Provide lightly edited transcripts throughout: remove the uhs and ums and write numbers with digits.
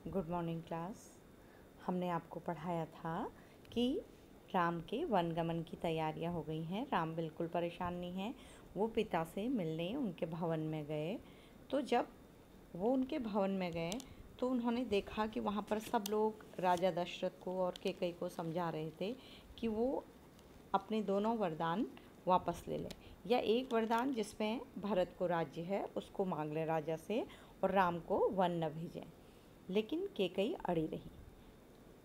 Good morning class. हमने आपको पढ़ाया था कि राम के वनगमन की तैयारियां हो गई हैं। राम बिल्कुल परेशान नहीं है। वो पिता से मिलने उनके भवन में गए। तो जब वो उनके भवन में गए तो उन्होंने देखा कि वहाँ पर सब लोग राजा दशरथ को और कैकेयी को समझा रहे थे कि वो अपने दोनों वरदान वापस ले लें, या एक वरदान जिसमें भरत को राज्य है उसको मांग लें राजा से और राम को वन न भेजें। लेकिन कैकेयी अड़ी रही।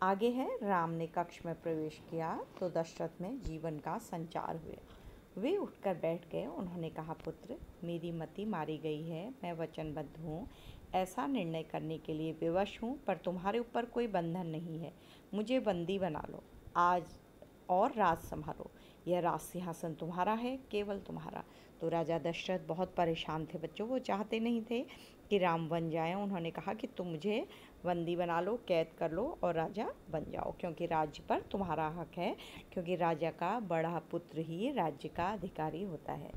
आगे है, राम ने कक्ष में प्रवेश किया तो दशरथ में जीवन का संचार हुआ। वे उठकर बैठ गए। उन्होंने कहा, पुत्र, मेरी मति मारी गई है। मैं वचनबद्ध हूँ, ऐसा निर्णय करने के लिए विवश हूँ, पर तुम्हारे ऊपर कोई बंधन नहीं है। मुझे बंदी बना लो आज और राज संभालो। यह राज सिंहासन तुम्हारा है, केवल तुम्हारा। तो राजा दशरथ बहुत परेशान थे बच्चों। वो चाहते नहीं थे कि राम बन जाएं। उन्होंने कहा कि तुम मुझे बंदी बना लो, कैद कर लो और राजा बन जाओ, क्योंकि राज्य पर तुम्हारा हक है, क्योंकि राजा का बड़ा पुत्र ही राज्य का अधिकारी होता है।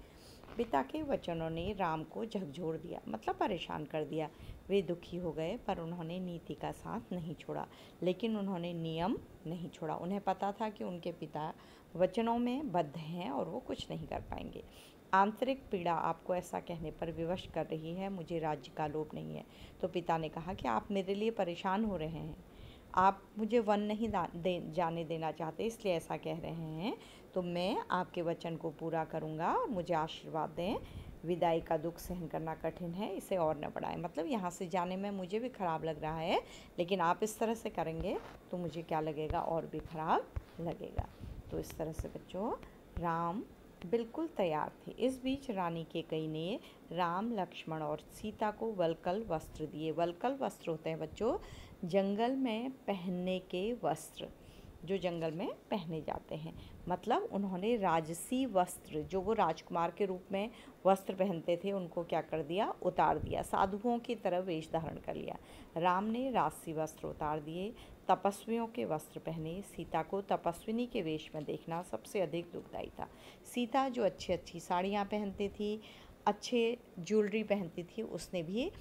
पिता के वचनों ने राम को झकझोर दिया, मतलब परेशान कर दिया। वे दुखी हो गए, पर उन्होंने नीति का साथ नहीं छोड़ा, लेकिन उन्होंने नियम नहीं छोड़ा। उन्हें पता था कि उनके पिता वचनों में बद्ध हैं और वो कुछ नहीं कर पाएंगे। आंतरिक पीड़ा आपको ऐसा कहने पर विवश कर रही है, मुझे राज्य का लोभ नहीं है। तो पिता ने कहा कि आप मेरे लिए परेशान हो रहे हैं, आप मुझे वन नहीं जाने देना चाहते, इसलिए ऐसा कह रहे हैं। तो मैं आपके वचन को पूरा करूंगा और मुझे आशीर्वाद दें। विदाई का दुख सहन करना कठिन है, इसे और न बढ़ाएं। मतलब यहाँ से जाने में मुझे भी ख़राब लग रहा है, लेकिन आप इस तरह से करेंगे तो मुझे क्या लगेगा, और भी ख़राब लगेगा। तो इस तरह से बच्चों राम बिल्कुल तैयार थे। इस बीच रानी कैकेयी ने राम, लक्ष्मण और सीता को वल्कल वस्त्र दिए। वल्कल वस्त्र होते हैं बच्चों जंगल में पहनने के वस्त्र, जो जंगल में पहने जाते हैं। मतलब उन्होंने राजसी वस्त्र, जो वो राजकुमार के रूप में वस्त्र पहनते थे, उनको क्या कर दिया, उतार दिया। साधुओं की तरह वेश धारण कर लिया। राम ने राजसी वस्त्र उतार दिए, तपस्वियों के वस्त्र पहने। सीता को तपस्विनी के वेश में देखना सबसे अधिक दुखदायी था। सीता जो अच्छी अच्छी साड़ियाँ पहनती थी, अच्छे ज्वेलरी पहनती थी, उसने भी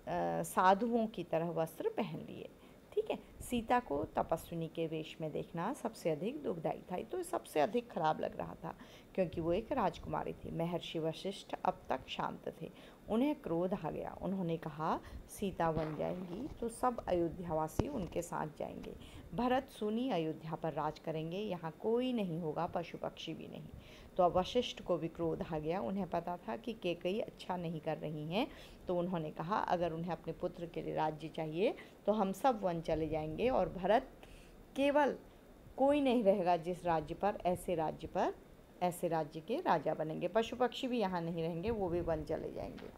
साधुओं की तरह वस्त्र पहन लिए। ठीक है, सीता को तपस्विनी के वेश में देखना सबसे अधिक दुखदायी था। तो सबसे अधिक खराब लग रहा था, क्योंकि वो एक राजकुमारी थी। महर्षि वशिष्ठ अब तक शांत थे। उन्हें क्रोध आ गया। उन्होंने कहा, सीता बन जाएंगी तो सब अयोध्यावासी उनके साथ जाएंगे। भरत सुनी अयोध्या पर राज करेंगे, यहाँ कोई नहीं होगा, पशु पक्षी भी नहीं। तो अब वशिष्ठ को भी क्रोध आ गया। उन्हें पता था कि कैकेयी अच्छा नहीं कर रही हैं। तो उन्होंने कहा, अगर उन्हें अपने पुत्र के लिए राज्य चाहिए तो हम सब वन चले जाएंगे, और भरत केवल कोई नहीं रहेगा जिस राज्य पर, ऐसे राज्य के राजा बनेंगे। पशु पक्षी भी यहाँ नहीं रहेंगे, वो भी वन चले जाएंगे।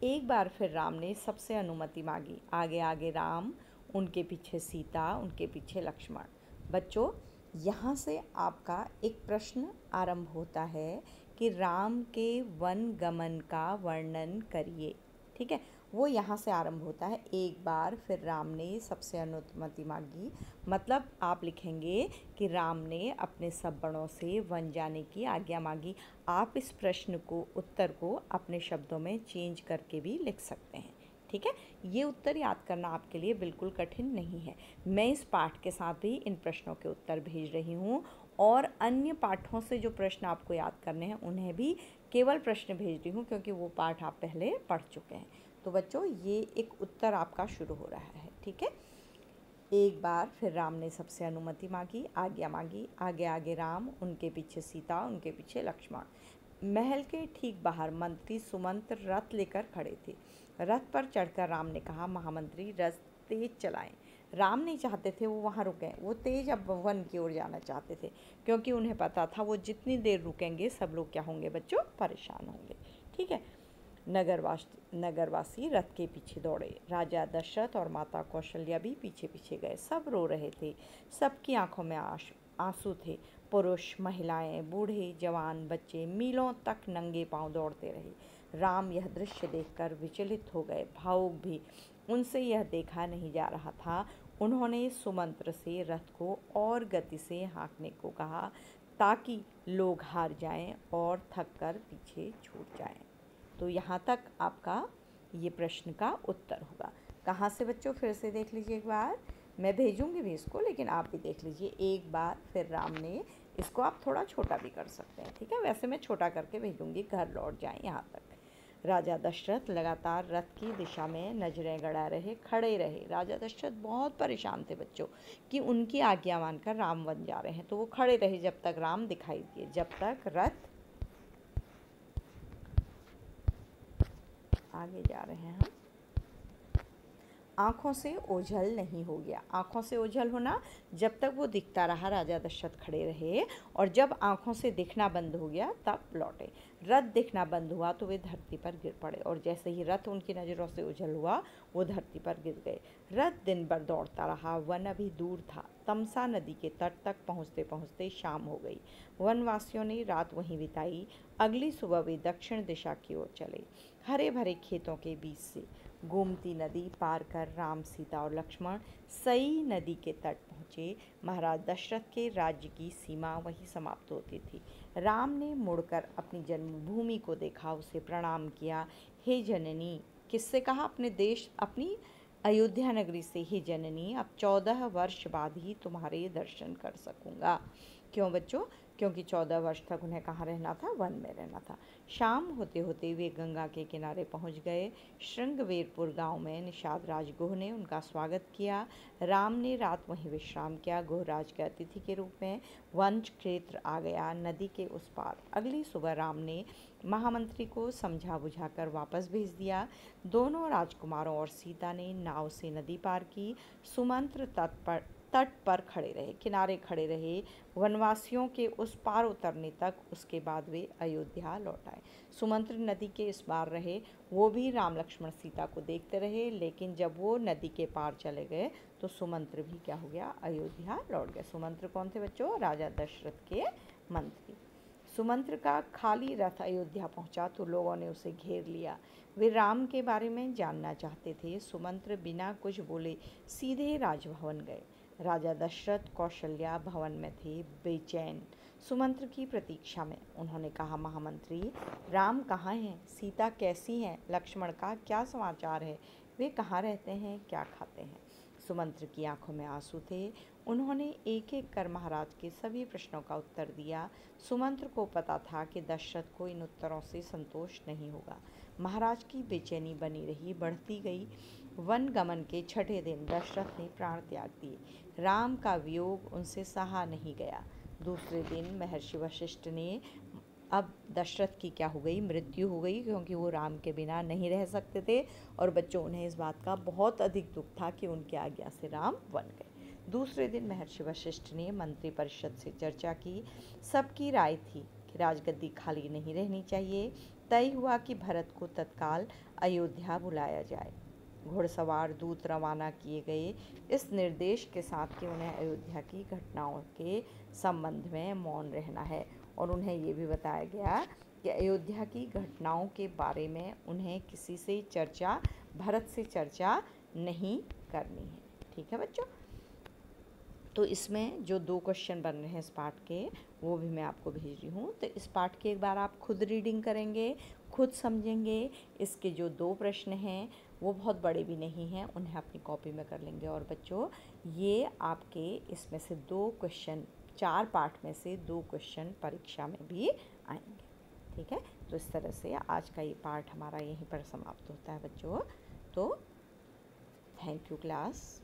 एक बार फिर राम ने सबसे अनुमति मांगी। आगे आगे राम, उनके पीछे सीता, उनके पीछे लक्ष्मण। बच्चों, यहाँ से आपका एक प्रश्न आरंभ होता है कि राम के वन गमन का वर्णन करिए। ठीक है, वो यहाँ से आरंभ होता है। एक बार फिर राम ने सबसे अनुमति मांगी, मतलब आप लिखेंगे कि राम ने अपने सब बड़ों से वन जाने की आज्ञा मांगी। आप इस प्रश्न को, उत्तर को अपने शब्दों में चेंज करके भी लिख सकते हैं। ठीक है, ये उत्तर याद करना आपके लिए बिल्कुल कठिन नहीं है। मैं इस पाठ के साथ भी इन प्रश्नों के उत्तर भेज रही हूँ, और अन्य पाठों से जो प्रश्न आपको याद करने हैं उन्हें भी केवल प्रश्न भेज रही हूँ, क्योंकि वो पाठ आप पहले पढ़ चुके हैं। तो बच्चों, ये एक उत्तर आपका शुरू हो रहा है। ठीक है, एक बार फिर राम ने सबसे अनुमति मांगी, आज्ञा मांगी। आगे आगे राम, उनके पीछे सीता, उनके पीछे लक्ष्मण। महल के ठीक बाहर मंत्री सुमंत्र रथ लेकर खड़े थे। रथ पर चढ़कर राम ने कहा, महामंत्री, रथ तेज चलाएं। राम नहीं चाहते थे वो वहाँ रुकें, वो तेज अब वन की ओर जाना चाहते थे, क्योंकि उन्हें पता था वो जितनी देर रुकेंगे सब लोग क्या होंगे बच्चों, परेशान होंगे। ठीक है, नगरवासी रथ के पीछे दौड़े। राजा दशरथ और माता कौशल्या भी पीछे पीछे गए। सब रो रहे थे, सबकी आंखों में आंसू थे। पुरुष, महिलाएं, बूढ़े, जवान, बच्चे मीलों तक नंगे पांव दौड़ते रहे। राम यह दृश्य देखकर विचलित हो गए, भावुक भी। उनसे यह देखा नहीं जा रहा था। उन्होंने सुमंत्र से रथ को और गति से हाँकने को कहा, ताकि लोग हार जाएं और थक कर पीछे छूट जाएं। तो यहाँ तक आपका ये प्रश्न का उत्तर होगा। कहाँ से बच्चों, फिर से देख लीजिए एक बार, मैं भेजूंगी भी इसको, लेकिन आप भी देख लीजिए एक बार। फिर राम ने, इसको आप थोड़ा छोटा भी कर सकते हैं, ठीक है, वैसे मैं छोटा करके भेजूंगी, घर लौट जाएं यहाँ तक। राजा दशरथ लगातार रथ की दिशा में नजरें गड़ा रहे, खड़े रहे। राजा दशरथ बहुत परेशान थे बच्चों कि उनकी आज्ञा मानकर राम वन जा रहे हैं, तो वो खड़े रहे जब तक राम दिखाई दिए, जब तक रथ, आगे जा रहे हैं हम, आँखों से ओझल नहीं हो गया। आँखों से ओझल होना, जब तक वो दिखता रहा राजा दशरथ खड़े रहे, और जब आँखों से दिखना बंद हो गया तब लौटे। रथ दिखना बंद हुआ तो वे धरती पर गिर पड़े, और जैसे ही रथ उनकी नज़रों से ओझल हुआ वो धरती पर गिर गए। रथ दिन भर दौड़ता रहा, वन अभी दूर था। तमसा नदी के तट तक पहुँचते पहुँचते शाम हो गई। वनवासियों ने रात वहीं बिताई। अगली सुबह वे दक्षिण दिशा की ओर चले। हरे भरे खेतों के बीच से गोमती नदी पार कर राम, सीता और लक्ष्मण सई नदी के तट पहुँचे। महाराज दशरथ के राज्य की सीमा वहीं समाप्त होती थी। राम ने मुड़कर अपनी जन्मभूमि को देखा, उसे प्रणाम किया। हे जननी, किससे कहा? अपने देश, अपनी अयोध्या नगरी से। हे जननी, अब 14 वर्ष बाद ही तुम्हारे दर्शन कर सकूंगा। क्यों बच्चों? क्योंकि 14 वर्ष तक उन्हें कहाँ रहना था? वन में रहना था। शाम होते होते वे गंगा के किनारे पहुँच गए। श्रृंगवेरपुर गांव में निषाद राजगुह ने उनका स्वागत किया। राम ने रात वहीं विश्राम किया। गुहराज के अतिथि के रूप में वन क्षेत्र आ गया, नदी के उस पार। अगली सुबह राम ने महामंत्री को समझा बुझाकर वापस भेज दिया। दोनों राजकुमारों और सीता ने नाव से नदी पार की। सुमंत्र तट पर खड़े रहे, किनारे खड़े रहे, वनवासियों के उस पार उतरने तक। उसके बाद वे अयोध्या लौट आए। सुमंत्र नदी के इस पार रहे, वो भी राम लक्ष्मण सीता को देखते रहे, लेकिन जब वो नदी के पार चले गए तो सुमंत्र भी क्या हो गया? अयोध्या लौट गए। सुमंत्र कौन थे बच्चों? राजा दशरथ के मंत्री। सुमंत्र का खाली रथ अयोध्या पहुंचा तो लोगों ने उसे घेर लिया। वे राम के बारे में जानना चाहते थे। सुमंत्र बिना कुछ बोले सीधे राजभवन गए। राजा दशरथ कौशल्या भवन में थे, बेचैन, सुमंत्र की प्रतीक्षा में। उन्होंने कहा, महामंत्री, राम कहाँ हैं? सीता कैसी हैं? लक्ष्मण का क्या समाचार है? वे कहाँ रहते हैं? क्या खाते हैं? सुमंत्र की आंखों में आंसू थे। उन्होंने एक एक कर महाराज के सभी प्रश्नों का उत्तर दिया। सुमंत्र को पता था कि दशरथ को इन उत्तरों से संतोष नहीं होगा। महाराज की बेचैनी बनी रही, बढ़ती गई। वन गमन के छठे दिन दशरथ ने प्राण त्याग दिए। राम का वियोग उनसे सहा नहीं गया। दूसरे दिन महर्षि वशिष्ठ ने, अब दशरथ की क्या हो गई? मृत्यु हो गई, क्योंकि वो राम के बिना नहीं रह सकते थे। और बच्चों, उन्हें इस बात का बहुत अधिक दुख था कि उनकी आज्ञा से राम वन गए। दूसरे दिन महर्षि वशिष्ठ ने मंत्रिपरिषद से चर्चा की। सबकी राय थी कि राजगद्दी खाली नहीं रहनी चाहिए। तय हुआ कि भरत को तत्काल अयोध्या बुलाया जाए। घुड़सवार दूत रवाना किए गए, इस निर्देश के साथ कि उन्हें अयोध्या की घटनाओं के संबंध में मौन रहना है। और उन्हें ये भी बताया गया कि अयोध्या की घटनाओं के बारे में उन्हें किसी से चर्चा, भरत से चर्चा नहीं करनी है। ठीक है बच्चों? तो इसमें जो 2 क्वेश्चन बन रहे हैं इस पाठ के, वो भी मैं आपको भेज रही हूँ। तो इस पाठ की एक बार आप खुद रीडिंग करेंगे, खुद समझेंगे। इसके जो 2 प्रश्न हैं वो बहुत बड़े भी नहीं हैं, उन्हें अपनी कॉपी में कर लेंगे। और बच्चों, ये आपके इसमें से 2 क्वेश्चन, 4 पाठ में से 2 क्वेश्चन परीक्षा में भी आएंगे। ठीक है? तो इस तरह से आज का ये पाठ हमारा यहीं पर समाप्त होता है बच्चों। तो थैंक यू क्लास।